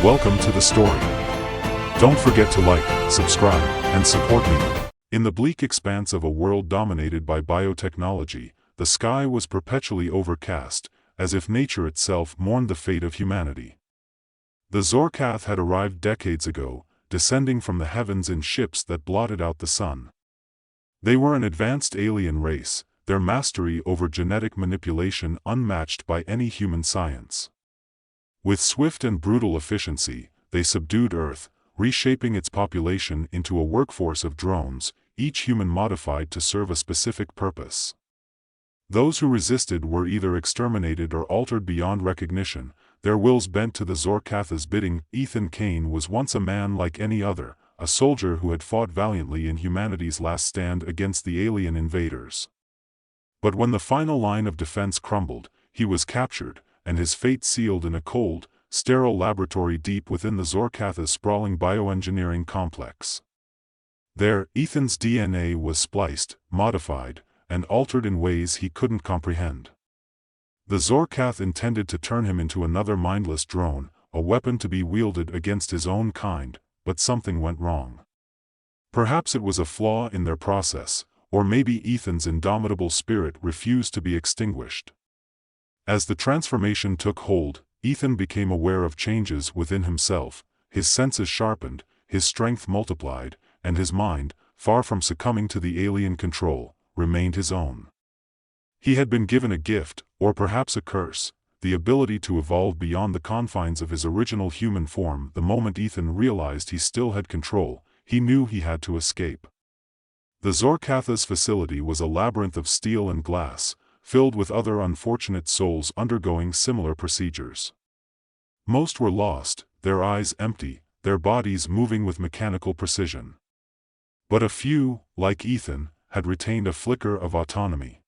Welcome to the story. Don't forget to like, subscribe, and support me. In the bleak expanse of a world dominated by biotechnology, the sky was perpetually overcast, as if nature itself mourned the fate of humanity. The Zorkath had arrived decades ago, descending from the heavens in ships that blotted out the sun. They were an advanced alien race, their mastery over genetic manipulation unmatched by any human science. With swift and brutal efficiency, they subdued Earth, reshaping its population into a workforce of drones, each human modified to serve a specific purpose. Those who resisted were either exterminated or altered beyond recognition, their wills bent to the Zorkath's bidding. Ethan Kane was once a man like any other, a soldier who had fought valiantly in humanity's last stand against the alien invaders. But when the final line of defense crumbled, he was captured, and his fate sealed in a cold, sterile laboratory deep within the Zorkath's sprawling bioengineering complex. There, Ethan's DNA was spliced, modified, and altered in ways he couldn't comprehend. The Zorkath intended to turn him into another mindless drone, a weapon to be wielded against his own kind, but something went wrong. Perhaps it was a flaw in their process, or maybe Ethan's indomitable spirit refused to be extinguished. As the transformation took hold, Ethan became aware of changes within himself, his senses sharpened, his strength multiplied, and his mind, far from succumbing to the alien control, remained his own. He had been given a gift, or perhaps a curse, the ability to evolve beyond the confines of his original human form. The moment Ethan realized he still had control, he knew he had to escape. The Zorkath's facility was a labyrinth of steel and glass, filled with other unfortunate souls undergoing similar procedures. Most were lost, their eyes empty, their bodies moving with mechanical precision. But a few, like Ethan, had retained a flicker of autonomy.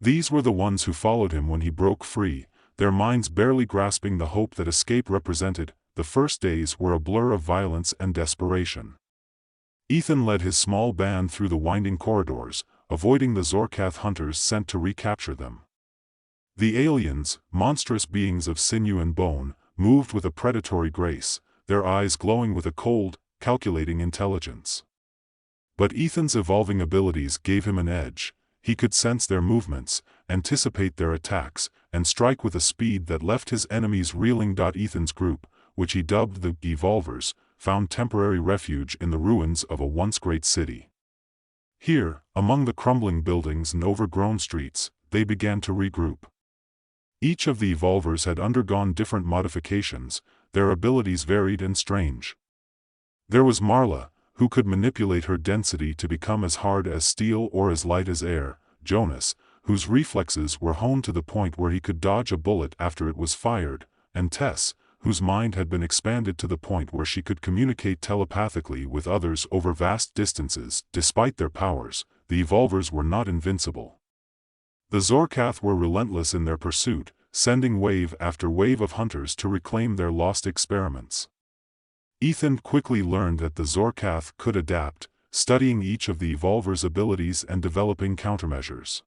These were the ones who followed him when he broke free, their minds barely grasping the hope that escape represented. The first days were a blur of violence and desperation. Ethan led his small band through the winding corridors, avoiding the Zorkath hunters sent to recapture them. The aliens, monstrous beings of sinew and bone, moved with a predatory grace, their eyes glowing with a cold, calculating intelligence. But Ethan's evolving abilities gave him an edge. He could sense their movements, anticipate their attacks, and strike with a speed that left his enemies reeling. Ethan's group, which he dubbed the Evolvers, found temporary refuge in the ruins of a once great city. Here, among the crumbling buildings and overgrown streets, they began to regroup. Each of the Evolvers had undergone different modifications, their abilities varied and strange. There was Marla, who could manipulate her density to become as hard as steel or as light as air; Jonas, whose reflexes were honed to the point where he could dodge a bullet after it was fired; and Tess, whose mind had been expanded to the point where she could communicate telepathically with others over vast distances. Despite their powers, the Evolvers were not invincible. The Zorkath were relentless in their pursuit, sending wave after wave of hunters to reclaim their lost experiments. Ethan quickly learned that the Zorkath could adapt, studying each of the Evolvers' abilities and developing countermeasures.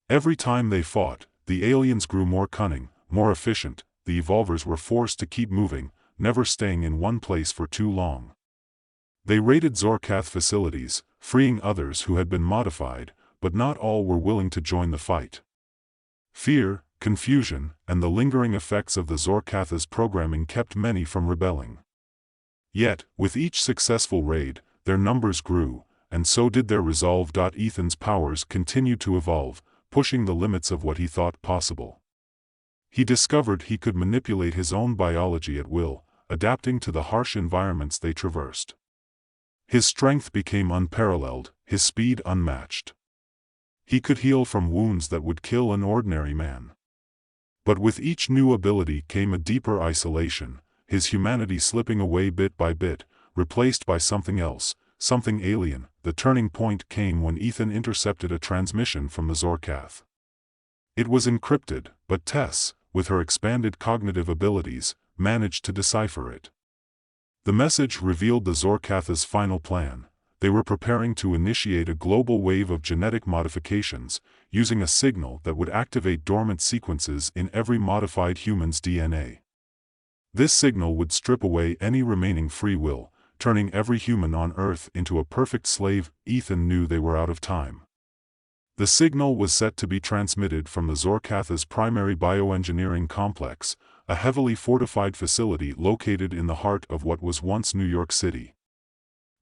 Every time they fought, the aliens grew more cunning, more efficient. The Evolvers were forced to keep moving, never staying in one place for too long. They raided Zorkath facilities, freeing others who had been modified, but not all were willing to join the fight. Fear, confusion, and the lingering effects of the Zorkath's programming kept many from rebelling. Yet, with each successful raid, their numbers grew, and so did their resolve. Ethan's powers continued to evolve, pushing the limits of what he thought possible. He discovered he could manipulate his own biology at will, adapting to the harsh environments they traversed. His strength became unparalleled, his speed unmatched. He could heal from wounds that would kill an ordinary man. But with each new ability came a deeper isolation, his humanity slipping away bit by bit, replaced by something else, something alien. The turning point came when Ethan intercepted a transmission from the Zorkath. It was encrypted, but Tess, with her expanded cognitive abilities, managed to decipher it. The message revealed the Zorkath's final plan. They were preparing to initiate a global wave of genetic modifications, using a signal that would activate dormant sequences in every modified human's DNA. This signal would strip away any remaining free will, turning every human on Earth into a perfect slave. Ethan knew they were out of time. The signal was set to be transmitted from the Zorkatha's primary bioengineering complex, a heavily fortified facility located in the heart of what was once New York City.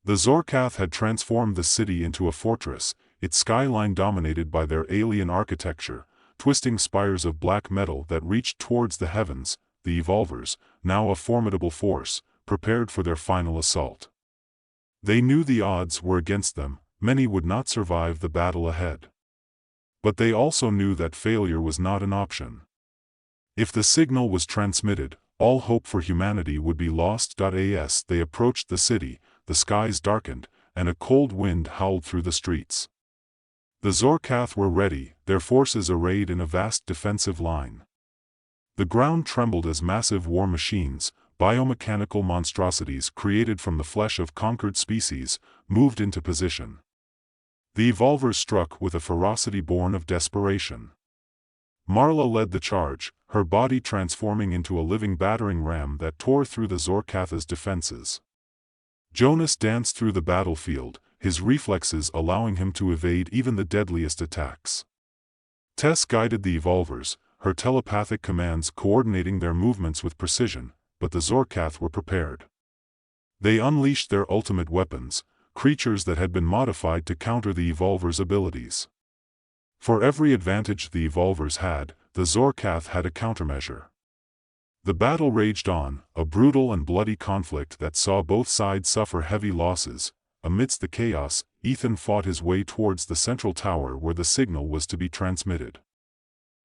The Zorkath had transformed the city into a fortress, its skyline dominated by their alien architecture, twisting spires of black metal that reached towards the heavens. The Evolvers, now a formidable force, prepared for their final assault. They knew the odds were against them, many would not survive the battle ahead. But they also knew that failure was not an option. If the signal was transmitted, all hope for humanity would be lost. As they approached the city, the skies darkened, and a cold wind howled through the streets. The Zorkath were ready, their forces arrayed in a vast defensive line. The ground trembled as massive war machines, biomechanical monstrosities created from the flesh of conquered species, moved into position. The Evolvers struck with a ferocity born of desperation. Marla led the charge, her body transforming into a living battering ram that tore through the Zorkatha's defenses. Jonas danced through the battlefield, his reflexes allowing him to evade even the deadliest attacks. Tess guided the Evolvers, her telepathic commands coordinating their movements with precision, but the Zorkath were prepared. They unleashed their ultimate weapons, creatures that had been modified to counter the Evolvers' abilities. For every advantage the Evolvers had, the Zorkath had a countermeasure. The battle raged on, a brutal and bloody conflict that saw both sides suffer heavy losses. Amidst the chaos, Ethan fought his way towards the central tower where the signal was to be transmitted.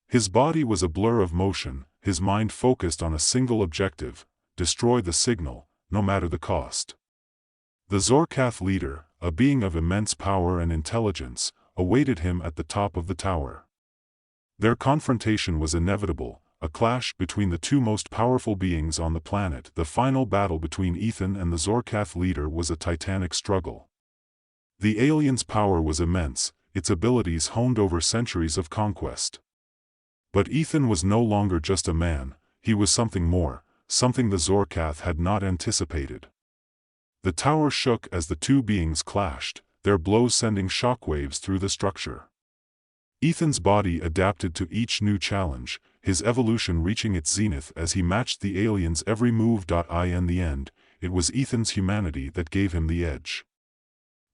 His body was a blur of motion, his mind focused on a single objective: destroy the signal, no matter the cost. The Zorkath leader, a being of immense power and intelligence, awaited him at the top of the tower. Their confrontation was inevitable, a clash between the two most powerful beings on the planet. The final battle between Ethan and the Zorkath leader was a titanic struggle. The alien's power was immense, its abilities honed over centuries of conquest. But Ethan was no longer just a man, he was something more, something the Zorkath had not anticipated. The tower shook as the two beings clashed, their blows sending shockwaves through the structure. Ethan's body adapted to each new challenge, his evolution reaching its zenith as he matched the alien's every move. In the end, it was Ethan's humanity that gave him the edge.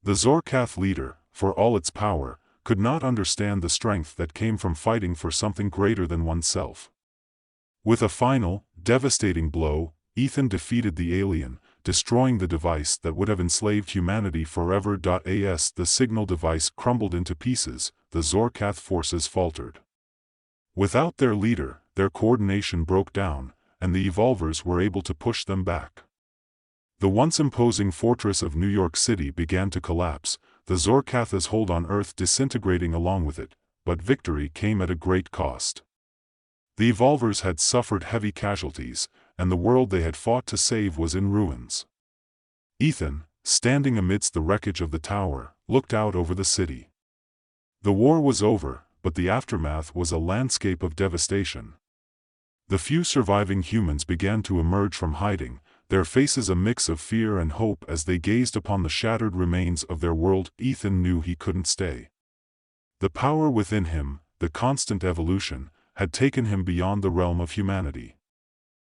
The Zorkath leader, for all its power, could not understand the strength that came from fighting for something greater than oneself. With a final, devastating blow, Ethan defeated the alien, destroying the device that would have enslaved humanity forever. As the signal device crumbled into pieces, the Zorkath forces faltered. Without their leader, their coordination broke down, and the Evolvers were able to push them back. The once imposing fortress of New York City began to collapse, the Zorkatha's hold on Earth disintegrating along with it, but victory came at a great cost. The Evolvers had suffered heavy casualties, and the world they had fought to save was in ruins. Ethan, standing amidst the wreckage of the tower, looked out over the city. The war was over, but the aftermath was a landscape of devastation. The few surviving humans began to emerge from hiding, their faces a mix of fear and hope as they gazed upon the shattered remains of their world. Ethan knew he couldn't stay. The power within him, the constant evolution, had taken him beyond the realm of humanity.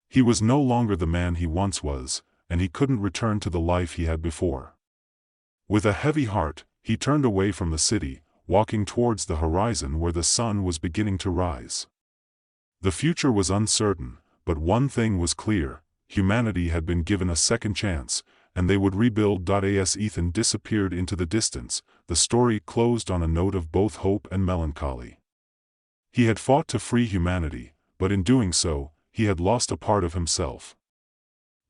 He was no longer the man he once was, and he couldn't return to the life he had before. With a heavy heart, he turned away from the city, walking towards the horizon where the sun was beginning to rise. The future was uncertain, but one thing was clear: humanity had been given a second chance, and they would rebuild. As Ethan disappeared into the distance, the story closed on a note of both hope and melancholy. He had fought to free humanity, but in doing so, he had lost a part of himself.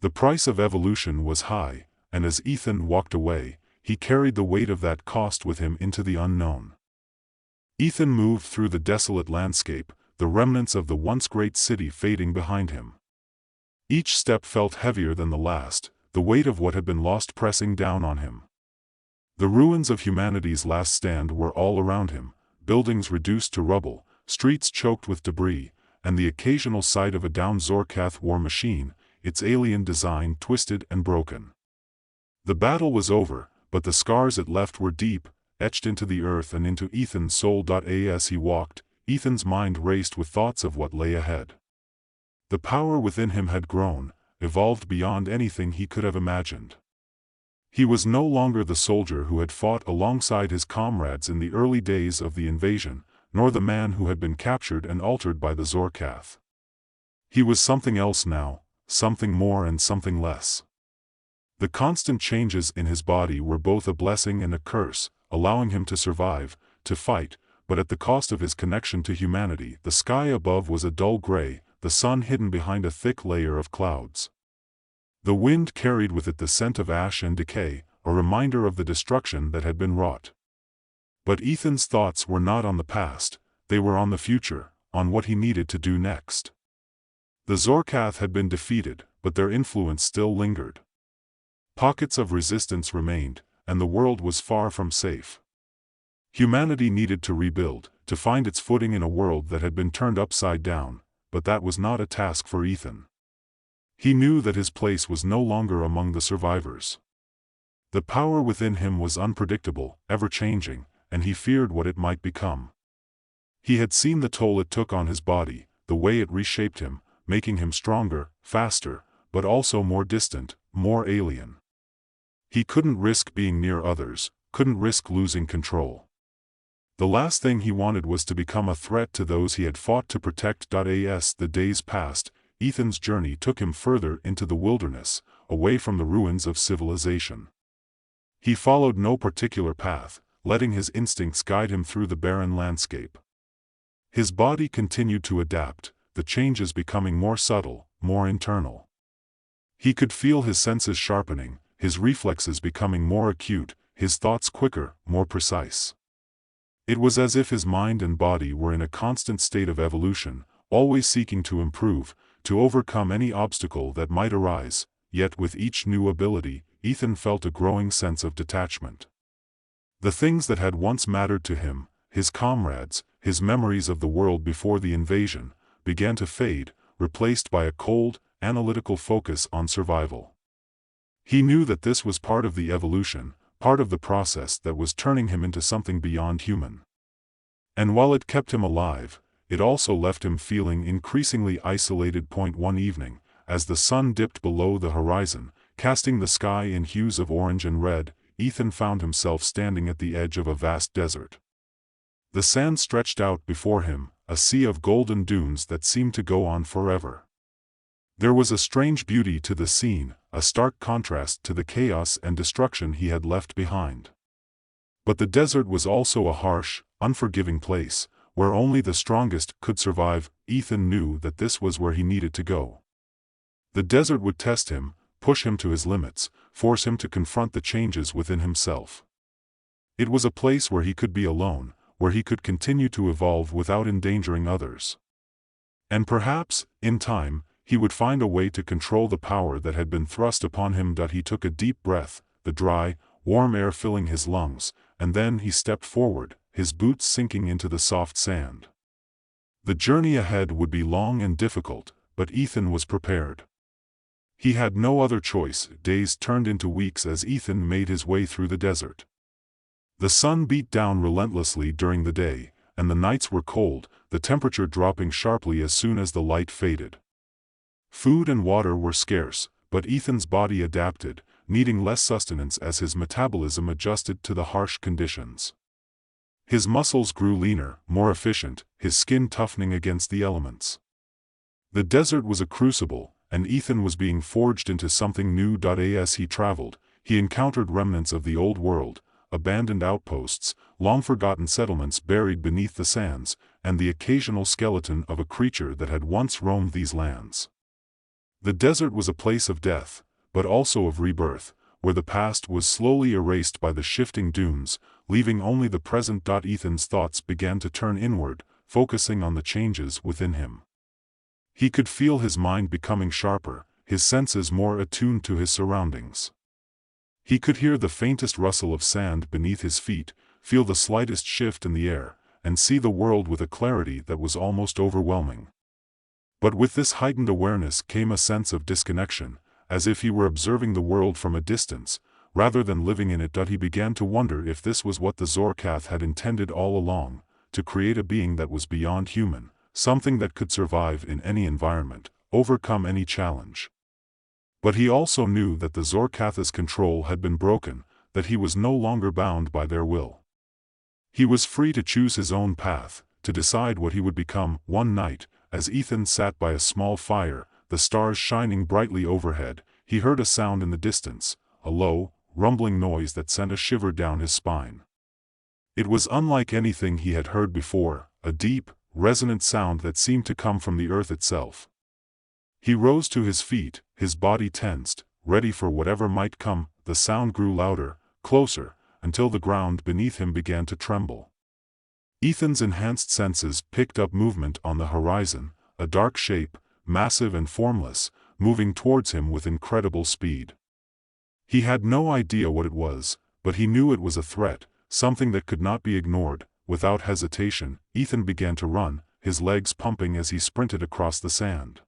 The price of evolution was high, and as Ethan walked away, he carried the weight of that cost with him into the unknown. Ethan moved through the desolate landscape, the remnants of the once great city fading behind him. Each step felt heavier than the last, the weight of what had been lost pressing down on him. The ruins of humanity's last stand were all around him, buildings reduced to rubble, streets choked with debris, and the occasional sight of a downed Zorkath war machine. its alien design twisted and broken. The battle was over, but the scars it left were deep, etched into the earth and into Ethan's soul. As he walked, Ethan's mind raced with thoughts of what lay ahead. The power within him had grown, evolved beyond anything he could have imagined. He was no longer the soldier who had fought alongside his comrades in the early days of the invasion, nor the man who had been captured and altered by the Zorkath. He was something else now, something more and something less. The constant changes in his body were both a blessing and a curse, allowing him to survive, to fight, but at the cost of his connection to humanity. The sky above was a dull gray, the sun hidden behind a thick layer of clouds. The wind carried with it the scent of ash and decay, a reminder of the destruction that had been wrought. But Ethan's thoughts were not on the past, they were on the future, on what he needed to do next. The Zorkath had been defeated, but their influence still lingered. Pockets of resistance remained, and the world was far from safe. Humanity needed to rebuild, to find its footing in a world that had been turned upside down, but that was not a task for Ethan. He knew that his place was no longer among the survivors. The power within him was unpredictable, ever-changing, and he feared what it might become. He had seen the toll it took on his body, the way it reshaped him, making him stronger, faster, but also more distant, more alien. He couldn't risk being near others, couldn't risk losing control. The last thing he wanted was to become a threat to those he had fought to protect. As the days passed, Ethan's journey took him further into the wilderness, away from the ruins of civilization. He followed no particular path, letting his instincts guide him through the barren landscape. His body continued to adapt, the changes becoming more subtle, more internal. He could feel his senses sharpening, his reflexes becoming more acute, his thoughts quicker, more precise. It was as if his mind and body were in a constant state of evolution, always seeking to improve, to overcome any obstacle that might arise, yet with each new ability, Ethan felt a growing sense of detachment. The things that had once mattered to him, his comrades, his memories of the world before the invasion, began to fade, replaced by a cold, analytical focus on survival. He knew that this was part of the evolution, part of the process that was turning him into something beyond human. And while it kept him alive, it also left him feeling increasingly isolated. One evening, as the sun dipped below the horizon, casting the sky in hues of orange and red, Ethan found himself standing at the edge of a vast desert. The sand stretched out before him, a sea of golden dunes that seemed to go on forever. There was a strange beauty to the scene, a stark contrast to the chaos and destruction he had left behind. But the desert was also a harsh, unforgiving place, where only the strongest could survive. Ethan knew that this was where he needed to go. The desert would test him, push him to his limits, force him to confront the changes within himself. It was a place where he could be alone, where he could continue to evolve without endangering others. And perhaps, in time, he would find a way to control the power that had been thrust upon him. He took a deep breath, the dry, warm air filling his lungs, and then he stepped forward, his boots sinking into the soft sand. The journey ahead would be long and difficult, but Ethan was prepared. He had no other choice. Days turned into weeks as Ethan made his way through the desert. The sun beat down relentlessly during the day, and the nights were cold, the temperature dropping sharply as soon as the light faded. Food and water were scarce, but Ethan's body adapted, needing less sustenance as his metabolism adjusted to the harsh conditions. His muscles grew leaner, more efficient, his skin toughening against the elements. The desert was a crucible, and Ethan was being forged into something new. As he traveled, he encountered remnants of the old world, abandoned outposts, long-forgotten settlements buried beneath the sands, and the occasional skeleton of a creature that had once roamed these lands. The desert was a place of death, but also of rebirth, where the past was slowly erased by the shifting dunes, leaving only the present. Ethan's thoughts began to turn inward, focusing on the changes within him. He could feel his mind becoming sharper, his senses more attuned to his surroundings. He could hear the faintest rustle of sand beneath his feet, feel the slightest shift in the air, and see the world with a clarity that was almost overwhelming. But with this heightened awareness came a sense of disconnection, as if he were observing the world from a distance, rather than living in it. He began to wonder if this was what the Zorkath had intended all along, to create a being that was beyond human, something that could survive in any environment, overcome any challenge. But he also knew that the Zorkath's control had been broken, that he was no longer bound by their will. He was free to choose his own path, to decide what he would become. One night, as Ethan sat by a small fire, the stars shining brightly overhead, he heard a sound in the distance, a low, rumbling noise that sent a shiver down his spine. It was unlike anything he had heard before, a deep, resonant sound that seemed to come from the earth itself. He rose to his feet, his body tensed, ready for whatever might come. The sound grew louder, closer, until the ground beneath him began to tremble. Ethan's enhanced senses picked up movement on the horizon, a dark shape, massive and formless, moving towards him with incredible speed. He had no idea what it was, but he knew it was a threat, something that could not be ignored. Without hesitation, Ethan began to run, his legs pumping as he sprinted across the sand.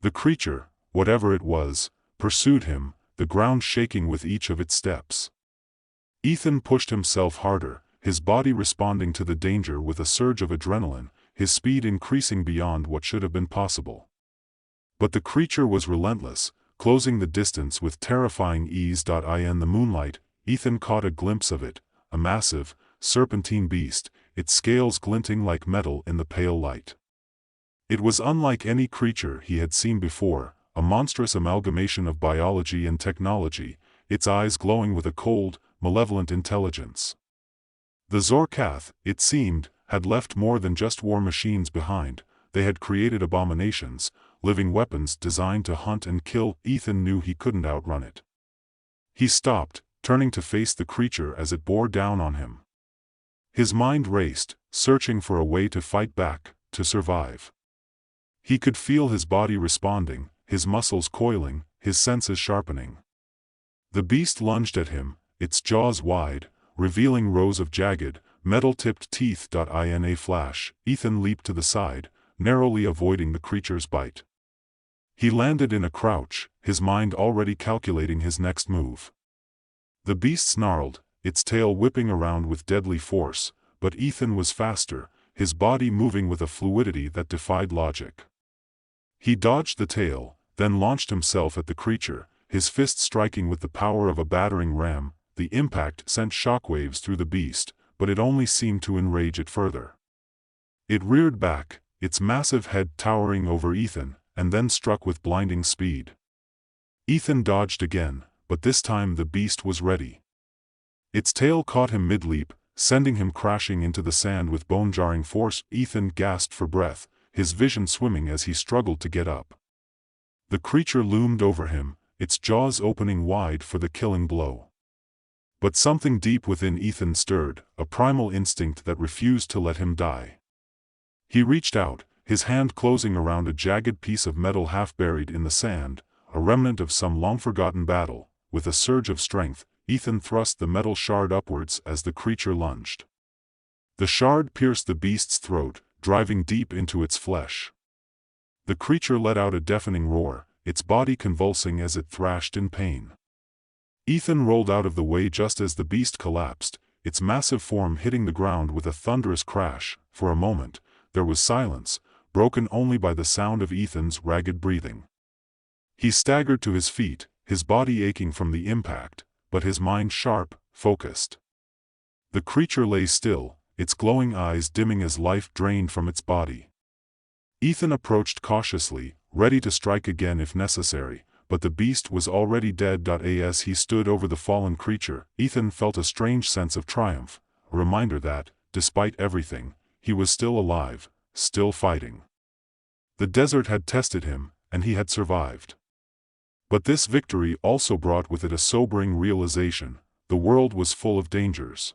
The creature, whatever it was, pursued him, the ground shaking with each of its steps. Ethan pushed himself harder, his body responding to the danger with a surge of adrenaline, his speed increasing beyond what should have been possible. But the creature was relentless, closing the distance with terrifying ease. In the moonlight, Ethan caught a glimpse of it, a massive, serpentine beast, its scales glinting like metal in the pale light. It was unlike any creature he had seen before, a monstrous amalgamation of biology and technology, its eyes glowing with a cold, malevolent intelligence. The Zorkath, it seemed, had left more than just war machines behind. They had created abominations, living weapons designed to hunt and kill. Ethan knew he couldn't outrun it. He stopped, turning to face the creature as it bore down on him. His mind raced, searching for a way to fight back, to survive. He could feel his body responding, his muscles coiling, his senses sharpening. The beast lunged at him, its jaws wide, revealing rows of jagged, metal-tipped teeth. In a flash, Ethan leaped to the side, narrowly avoiding the creature's bite. He landed in a crouch, his mind already calculating his next move. The beast snarled, its tail whipping around with deadly force, but Ethan was faster, his body moving with a fluidity that defied logic. He dodged the tail, then launched himself at the creature, his fist striking with the power of a battering ram. The impact sent shockwaves through the beast, but it only seemed to enrage it further. It reared back, its massive head towering over Ethan, and then struck with blinding speed. Ethan dodged again, but this time the beast was ready. Its tail caught him mid-leap, sending him crashing into the sand with bone-jarring force. Ethan gasped for breath, his vision swimming as he struggled to get up. The creature loomed over him, its jaws opening wide for the killing blow. But something deep within Ethan stirred, a primal instinct that refused to let him die. He reached out, his hand closing around a jagged piece of metal half buried in the sand, a remnant of some long-forgotten battle. With a surge of strength, Ethan thrust the metal shard upwards as the creature lunged. The shard pierced the beast's throat, driving deep into its flesh. The creature let out a deafening roar, its body convulsing as it thrashed in pain. Ethan rolled out of the way just as the beast collapsed, its massive form hitting the ground with a thunderous crash. For a moment, there was silence, broken only by the sound of Ethan's ragged breathing. He staggered to his feet, his body aching from the impact, but his mind sharp, focused. The creature lay still, its glowing eyes dimming as life drained from its body. Ethan approached cautiously, ready to strike again if necessary, but the beast was already dead. As he stood over the fallen creature, Ethan felt a strange sense of triumph, a reminder that, despite everything, he was still alive, still fighting. The desert had tested him, and he had survived. But this victory also brought with it a sobering realization: the world was full of dangers.